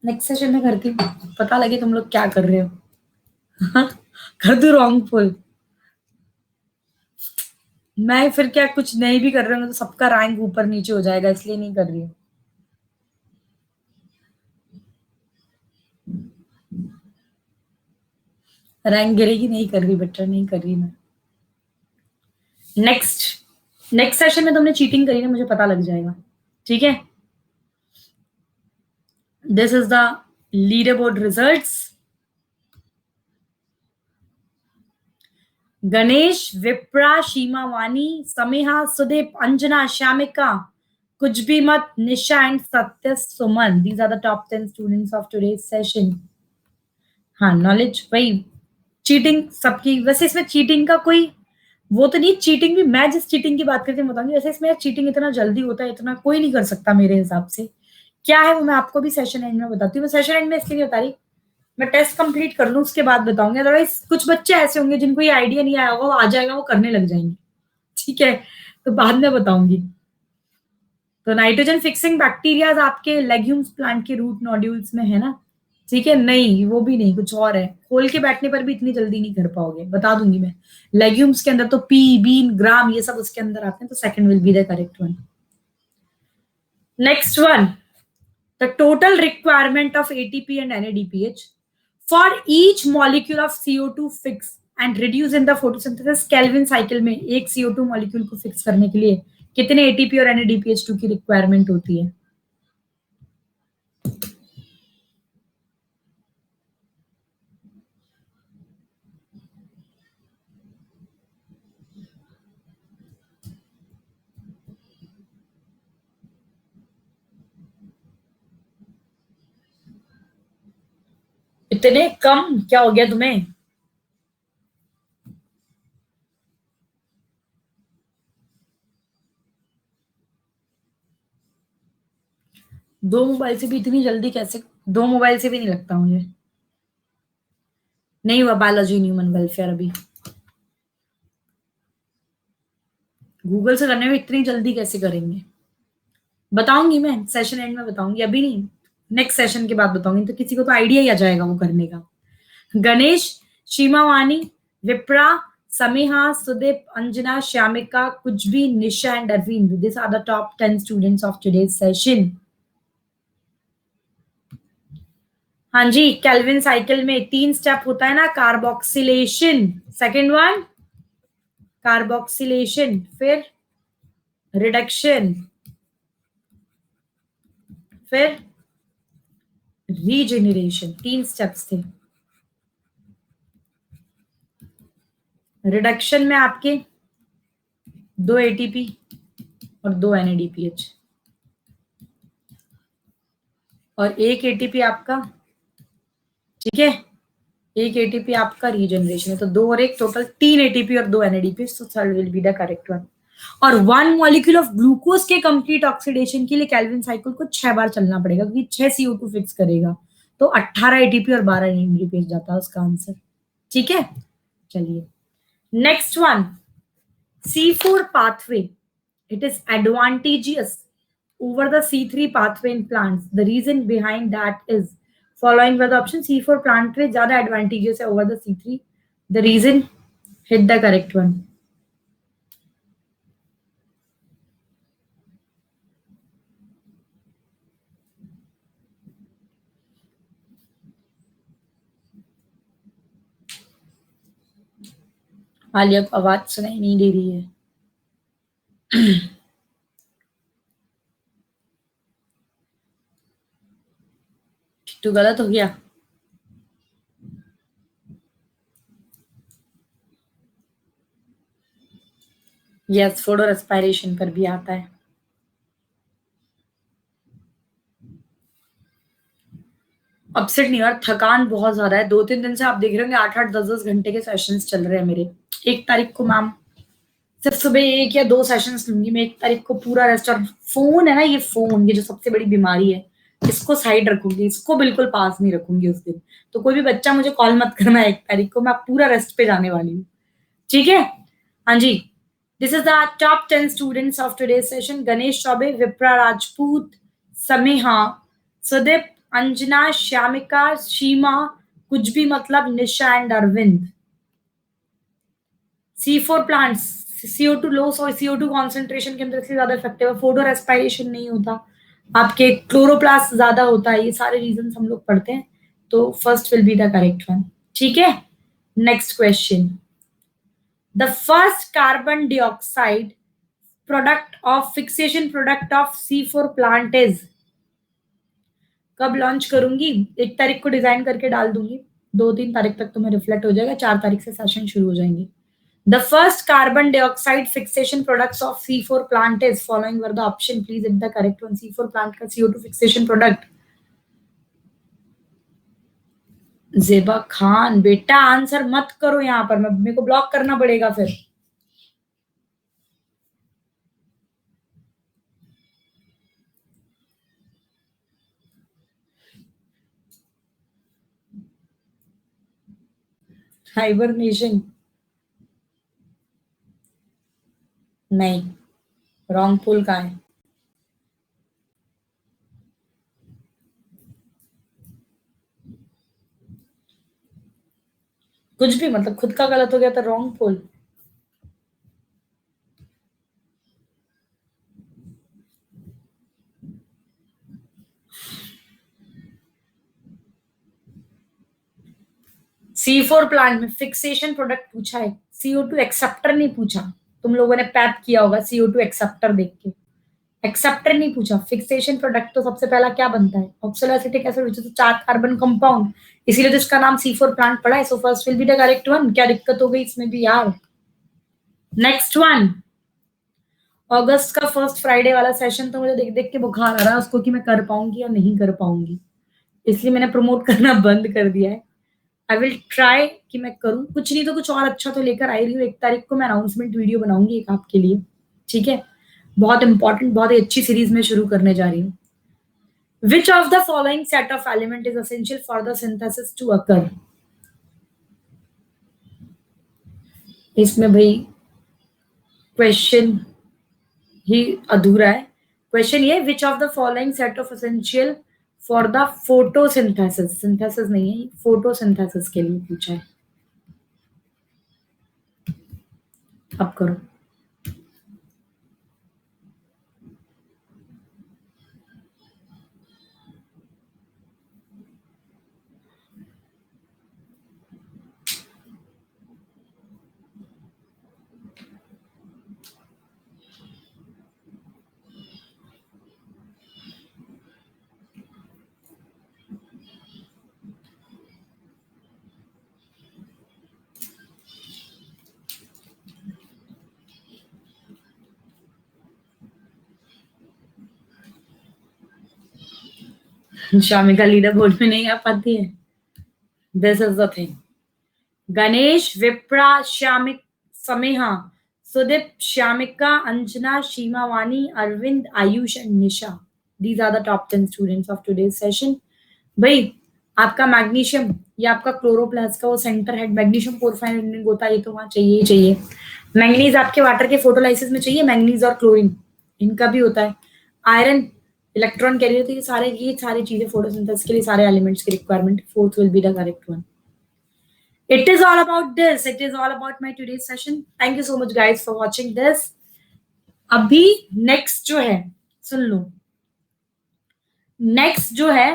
नेक्स्ट सेशन में करती हूँ, पता लगे तुम लोग क्या कर रहे हो। कर दू रॉन्ग पोल। मैं फिर क्या कुछ नहीं भी कर रही हूँ तो सबका रैंक ऊपर नीचे हो जाएगा, इसलिए नहीं कर रही हूँ। रैंक गिरेगी, नहीं कर रही बेटा, नहीं कर रही मैं। नेक्स्ट सेशन में तुमने चीटिंग करी ना, मुझे पता लग जाएगा। ठीक है। This is the leader board results. Ganesh, Vipra, Sheema, Wani, Sameha, Sudeep, Anjana, श्यामिका, कुछ भी मत, Nisha and Satya Suman, these are the top 10 students of today's session. हाँ, नॉलेज वही चीटिंग सबकी, वैसे इसमें चीटिंग का कोई वो तो नहीं। चीटिंग भी मैं जिस चीटिंग की बात करती हूँ बताऊंगी, वैसे इसमें चीटिंग इतना जल्दी होता है, इतना कोई नहीं कर सकता मेरे हिसाब से। क्या है वो मैं आपको भी सेशन एंड में बताती हूँ। मैं सेशन एंड में इसलिए नहीं बता रही, मैं टेस्ट कंप्लीट कर लूँ उसके बाद बताऊंगी, अदरवाइज कुछ बच्चे ऐसे होंगे जिनको ये आइडिया नहीं आया होगा, वो आ जाएगा, वो करने लग जाएंगे। ठीक है, तो बाद में बताऊंगी। तो नाइट्रोजन फिक्सिंग बैक्टीरियाज आपके लेग्यूम्स प्लांट के रूट नोड्यूल्स में है ना। ठीक है, नहीं वो भी नहीं, कुछ और है। खोल के बैठने पर भी इतनी जल्दी नहीं कर पाओगे, बता दूंगी मैं। लेग्यूम्स के अंदर तो पी, बीन, ग्राम ये सब उसके अंदर आते हैं, तो second will be the correct one. Next one, the total requirement of ATP and NADPH for each molecule of CO2 fix and reduce in the photosynthesis Calvin cycle में एक CO2 मॉलिक्यूल को फिक्स करने के लिए कितने ATP और एनएडीपीएच2 की requirement होती है? इतने कम क्या हो गया तुम्हें? दो मोबाइल से भी इतनी जल्दी कैसे? दो मोबाइल से भी नहीं लगता मुझे। नहीं हुआ बायोलॉजी ह्यूमन वेलफेयर अभी। गूगल से करने में इतनी जल्दी कैसे करेंगे? बताऊंगी मैं सेशन एंड में बताऊंगी, अभी नहीं। नेक्स्ट सेशन के बाद बताऊंगी, तो किसी को तो आइडिया ही आ जाएगा वो करने का। गणेश, शीमावानी, विप्रा, समेहा, सुदीप, अंजना, श्यामिका, कुजबी, Nisha and Arvind, this are the top 10 students of today's session. हाँ जी, केल्विन साइकिल में 3 स्टेप होता है ना, कार्बोक्सिलेशन, सेकंड वन कार्बोक्सिलेशन, फिर रिडक्शन, फिर रीजेनरेशन, 3 स्टेप्स थे। रिडक्शन में आपके 2 एटीपी और 2 एनएडीपीएच, और 1 एटीपी आपका, ठीक है, 1 एटीपी आपका रीजनरेशन है, तो 2 और 1 टोटल 3 एटीपी और 2 एनएडीपी, तो third will be the correct one. और 1 मॉलिक्यूल ऑफ ग्लूकोज के कंप्लीट ऑक्सीडेशन के लिए केल्विन साइकिल को 6 बार चलना पड़ेगा, क्योंकि 6 CO2 फिक्स करेगा, तो 18 एटीपी और 12 एनएडीपी जाता है उसका आंसर। ठीक है, चलिए next one, C4 pathway. It is advantageous over the C3 pathway in plants. The reason behind that is following by the option. C4 plant में ज्यादा advantageous है over the C3. The reason, hit the correct one. Alia को आवाज सुनाई नहीं दे रही है। तू गलत हो गया। यस, फोटो रेस्पिरेशन पर भी आता है। अपसेट नहीं यार, थकान बहुत ज्यादा है। 2-3 दिन से आप देख रहे होंगे 8-8 10-10 घंटे के सेशंस चल रहे हैं मेरे। 1 तारीख को मैम सिर्फ सुबह 1 या 2 सेशंस लूंगी मैं। 1 तारीख को पूरा रेस्ट। और फोन है ना, ये फोन, ये जो सबसे बड़ी बीमारी है, इसको साइड रखूंगी, इसको बिल्कुल पास नहीं रखूंगी उस दिन। तो कोई भी बच्चा मुझे कॉल मत करना 1 तारीख को, मैं पूरा रेस्ट पे जाने वाली हूँ। ठीक है। हाँ जी। This is the top 10 students of today's session. Ganesh Choubey, Vipra Rajput, Sameha, Sudeep, Anjana, Shyamika, Seema, कुछ भी मतलब, Nisha and Arvind. C4 plants, CO2 low, CO2 concentration के अंदर से ज्यादा इफेक्टिव है। फोटो रेस्पिरेशन नहीं होता, आपके क्लोरोप्लास्ट ज्यादा होता है। ये सारे रीजन हम लोग पढ़ते हैं, तो first will be the correct one. ठीक है। Next question. The first carbon dioxide product of fixation product of C4 plant is. कब लॉन्च करूंगी? 1 तारीख को डिजाइन करके डाल दूंगी। 2-3 तारीख तक तुम्हें रिफ्लेक्ट हो जाएगा। 4 तारीख से सेशन शुरू हो जाएंगे। The first carbon dioxide fixation products of C4 plant is following were the option. Please hit the correct one. C4 plant का CO2 fixation product. जेबा खान, बेटा आंसर मत करो यहाँ पर, मैं मेरे को ब्लॉक करना पड़ेगा फिर। हाइबरनेशन नहीं, रॉन्ग पुल का है। कुछ भी मतलब, खुद का गलत हो गया तो रॉन्ग पुल। C4 प्लांट में फिक्सेशन प्रोडक्ट पूछा है, CO2 एक्सेप्टर नहीं पूछा। तुम लोगों ने पैप किया होगा CO2 एक्सेप्टर देख के, एक्सेप्टर नहीं पूछा। फिक्सेशन प्रोडक्ट तो सबसे पहला क्या बनता है? Oxaloacetic acid, which is 4 carbon compound, इसीलिए तो इसका नाम C4 प्लांट पड़ा है। So first will be the correct one. क्या दिक्कत हो गई इसमें भी यार? Next one. अगस्त का फर्स्ट फ्राइडे वाला सेशन तो मुझे देख देख के बुखार आ रहा है उसको, कि मैं कर पाऊंगी या नहीं कर पाऊंगी, इसलिए मैंने प्रमोट करना बंद कर दिया है। आई विल ट्राई कि मैं करूं, कुछ नहीं तो कुछ और अच्छा तो लेकर आई रही हूँ। 1 तारीख को मैं अनाउंसमेंट वीडियो बनाऊंगी एक आपके लिए। ठीक है। बहुत इंपॉर्टेंट, बहुत ही अच्छी सीरीज में शुरू करने जा रही हूँ। Which of the following set of element is essential for the synthesis to occur? इसमें भाई क्वेश्चन ही अधूरा है। क्वेश्चन ये, विच of the following set of essential for the photosynthesis, synthesis नहीं है, फोटोसिंथेसिस के लिए पूछा है। अब करो। शामिका लीडर बोर्ड में नहीं आ पाती है। This is the thing. Ganesh, Vipra, Shyamik, Sameha, Sudeep, Shyamika, Anjana, Shimavani, Arvind, Ayush and Nisha. These are the top 10 students of today's session. भाई आपका मैग्नीशियम या आपका क्लोरोप्लास्ट का वो सेंटर हेड मैग्नीशियम पोरफायरिन होता है, ये तो वहां चाहिए ही चाहिए। मैंगनीज आपके वाटर के फोटोलाइसिस में चाहिए, मैंगनीज और क्लोरीन इनका भी होता है। आयरन इलेक्ट्रॉन कैरियर, तो ये सारी चीजें फोटोसिंथेसिस के लिए, सारे एलिमेंट्स की requirement. Fourth will be the correct one. It is all about this. It is all about my today's session. Thank you so much guys for watching this. अभी next जो है, सुन लो, नेक्स्ट जो है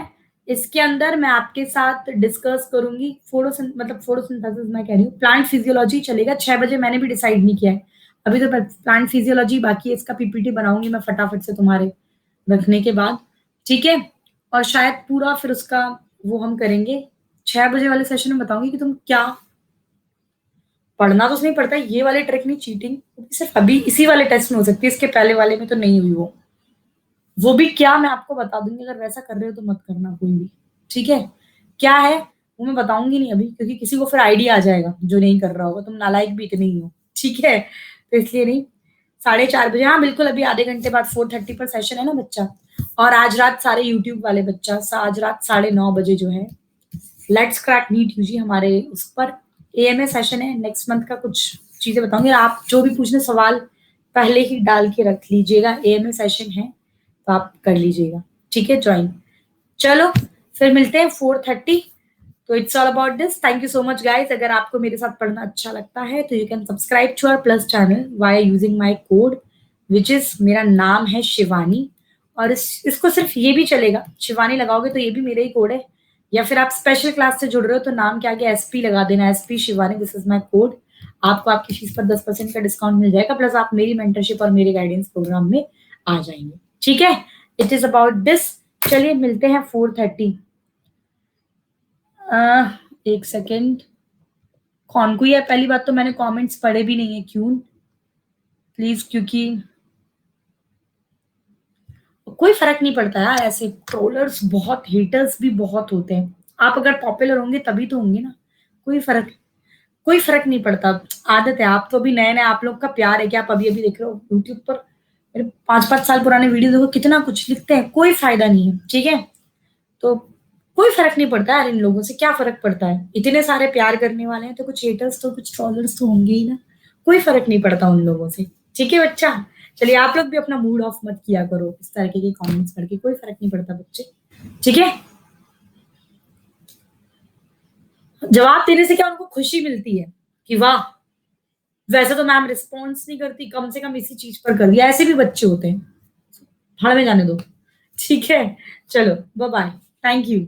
इसके अंदर मैं आपके साथ डिस्कस करूंगी फोटोसिंथेसिस मैं कह रही हूँ, प्लांट फिजियोलॉजी चलेगा 6 बजे, मैंने भी डिसाइड नहीं किया है अभी तो। प्लांट फिजियोलॉजी बाकी है, इसका पीपीटी बनाऊंगी मैं फटाफट से तुम्हारे रखने के बाद, ठीक है। और शायद पूरा फिर उसका वो हम करेंगे 6 बजे वाले सेशन में, बताऊंगी कि तुम क्या पढ़ना तो नहीं पड़ता, ये वाले ट्रिक नहीं, चीटिंग सिर्फ अभी इसी वाले टेस्ट में हो सकती है, इसके पहले वाले में तो नहीं हुई वो भी क्या मैं आपको बता दूंगी, अगर वैसा कर रहे हो तो मत करना कोई भी, ठीक है। क्या है वो मैं बताऊंगी नहीं अभी, क्योंकि किसी को फिर आइडिया आ जाएगा जो नहीं कर रहा होगा, तुम नालायक भी इतने ही हो, ठीक है। तो इसलिए नहीं, 4:30 बजे, हाँ बिल्कुल, अभी आधे घंटे बाद 4:30 पर सेशन है ना बच्चा। और आज रात सारे यूट्यूब वाले बच्चा आज रात 9:30 बजे जो है लेट्स क्रैक नीट यूजी हमारे उस पर एएमए सेशन है, नेक्स्ट मंथ का कुछ चीजें बताऊंगी। आप जो भी पूछने सवाल पहले ही डाल के रख लीजिएगा, एएमए सेशन है तो आप कर लीजिएगा, ठीक है, ज्वाइन। चलो फिर मिलते हैं 4:30। तो it's all about this, thank you so much guys. अगर आपको मेरे साथ पढ़ना अच्छा लगता है तो you can subscribe to our plus channel by using my code which is, मेरा नाम है शिवानी। और इसको सिर्फ ये भी चलेगा, शिवानी लगाओगे तो ये भी मेरा ही कोड है, या फिर आप स्पेशल क्लास से जुड़ रहे हो तो नाम के आगे एसपी लगा देना, SP Shivani, this is my code. आपको आपकी फीस पर 10% का डिस्काउंट मिल जाएगा, प्लस आप मेरी मेंटरशिप और मेरे गाइडेंस प्रोग्राम में आ जाएंगे, ठीक है। It is about this. चलिए मिलते हैं 4:30। एक सेकेंड, कौन को है, पहली बात तो मैंने कमेंट्स पढ़े भी नहीं है, क्यों प्लीज, क्योंकि कोई फर्क नहीं पड़ता यार, ऐसे ट्रोलर्स बहुत, हेटर्स भी बहुत होते हैं। आप अगर पॉपुलर होंगे तभी तो होंगे ना, कोई फर्क नहीं पड़ता, आदत है। आप तो अभी नए नए, आप लोग का प्यार है कि आप अभी अभी देख रहे हो यूट्यूब पर मेरे 5-5 साल पुराने वीडियो देखो, कितना कुछ लिखते हैं, कोई फायदा नहीं है, ठीक है। तो कोई फर्क नहीं पड़ता यार, इन लोगों से क्या फर्क पड़ता है, इतने सारे प्यार करने वाले हैं तो कुछ हेटर्स तो कुछ ट्रोलर्स तो होंगे ही ना, कोई फर्क नहीं पड़ता उन लोगों से, ठीक है बच्चा। चलिए आप लोग भी अपना मूड ऑफ मत किया करो इस तरह के कमेंट्स करके, कोई फर्क नहीं पड़ता बच्चे, ठीक है। जवाब देने से क्या उनको खुशी मिलती है कि वाह, वैसे तो मैम रिस्पॉन्स नहीं करती, कम से कम इसी चीज पर कर दिया, ऐसे भी बच्चे होते हैं, भाड़ में जाने दो, ठीक है। चलो बाय बाय, थैंक यू।